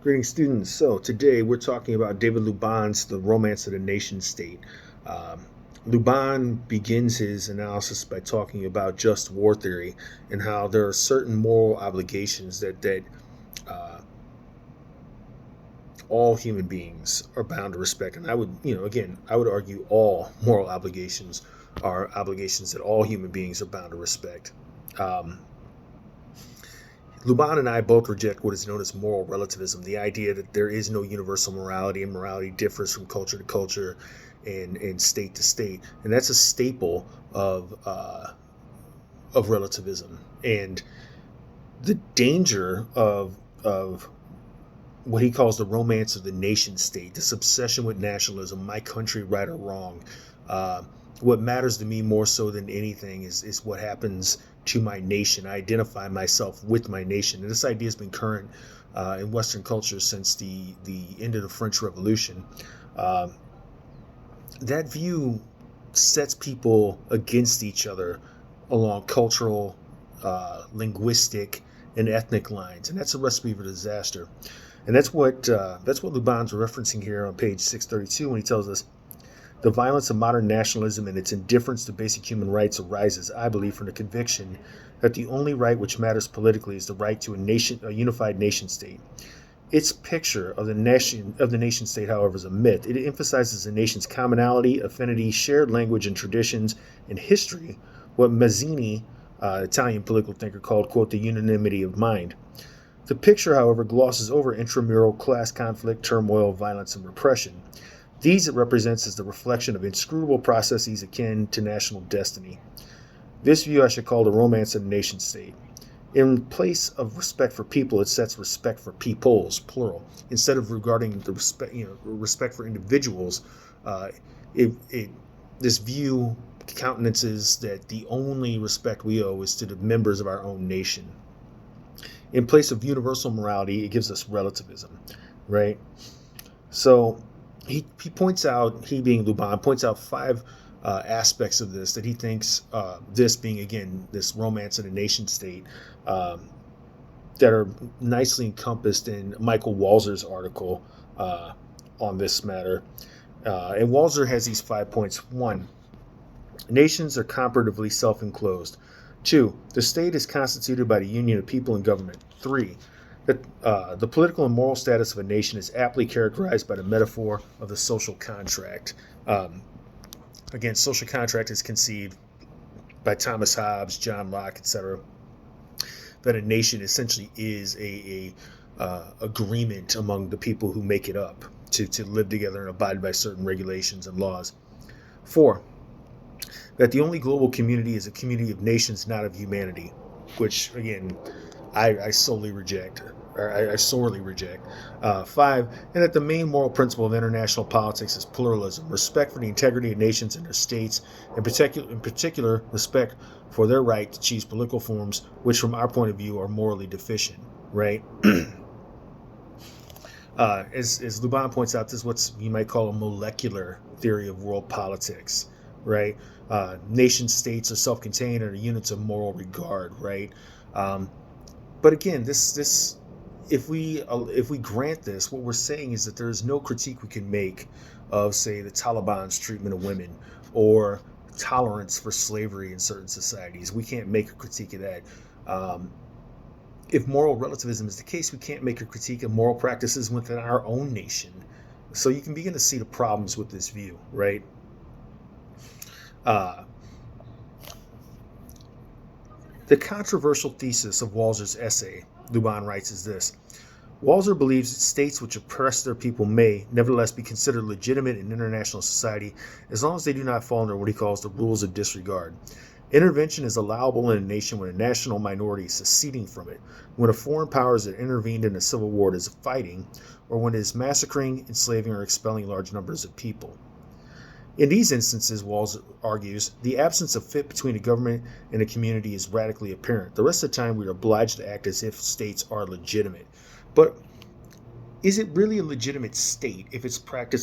Greetings, students. So today we're talking about David Luban's The Romance of the Nation State. Um, Luban begins his analysis by talking about just war theory and how there are certain moral obligations that uh, all human beings are bound to respect. And I would, again, I would argue all moral obligations are obligations that all human beings are bound to respect. Um, Luban and I both reject what is known as moral relativism, the idea that there is no universal morality and morality differs from culture to culture and state to state. And that's a staple of relativism. And the danger of what he calls the romance of the nation state, this obsession with nationalism, my country, right or wrong. Uh, what matters to me more so than anything is what happens to my nation. I identify myself with my nation. And this idea has been current in Western culture since the end of the French Revolution. Uh, that view sets people against each other along cultural, linguistic, and ethnic lines, and that's a recipe for disaster. And that's what Luban's referencing here on page 632 when he tells us the violence of modern nationalism and its indifference to basic human rights arises, I believe, from the conviction that the only right which matters politically is the right to a unified nation state. Its picture of the nation state, however, is a myth. It emphasizes the nation's commonality, affinity, shared language and traditions, and history, what Mazzini, Italian political thinker, called, quote, the unanimity of mind. The picture, however, glosses over intramural class conflict, turmoil, violence, and repression. These it represents as the reflection of inscrutable processes akin to national destiny. This view I should call the romance of the nation state. In place of respect for people, it sets respect for peoples, plural. Instead of regarding the respect for individuals, uh, this view countenances that the only respect we owe is to the members of our own nation. In place of universal morality, it gives us relativism, right? So he points out, he being Luban, points out five aspects of this that he thinks, this being, again, this romance of the nation state, um, that are nicely encompassed in Michael Walzer's article on this matter. And Walzer has these 5 points. One, nations are comparatively self-enclosed. Two, the state is constituted by the union of people and government. Three, that the political and moral status of a nation is aptly characterized by the metaphor of the social contract. Again, social contract is conceived by Thomas Hobbes, John Locke, etc., that a nation essentially is a agreement among the people who make it up to live together and abide by certain regulations and laws. Four, that the only global community is a community of nations, not of humanity, which, again, I sorely reject. I sorely reject. Five, and that the main moral principle of international politics is pluralism, respect for the integrity of nations and their states, in particular, respect for their right to choose political forms, which, from our point of view, are morally deficient. Right? As Luban points out, this is what you might call a molecular theory of world politics. Right? Nation states are self-contained and are units of moral regard. Right? But again, this if we grant this, what we're saying is that there is no critique we can make of, say, the Taliban's treatment of women or tolerance for slavery in certain societies. We can't make a critique of that. If moral relativism is the case, we can't make a critique of moral practices within our own nation. So you can begin to see the problems with this view, right? The controversial thesis of Walzer's essay, Luban writes, is this. Walzer believes that states which oppress their people may, nevertheless, be considered legitimate in international society as long as they do not fall under what he calls the rules of disregard. Intervention is allowable in a nation when a national minority is seceding from it, when a foreign power has intervened in a civil war is fighting, or when it is massacring, enslaving, or expelling large numbers of people. In these instances, Walzer argues, the absence of fit between a government and a community is radically apparent. The rest of the time, we are obliged to act as if states are legitimate. But is it really a legitimate state if it's practicing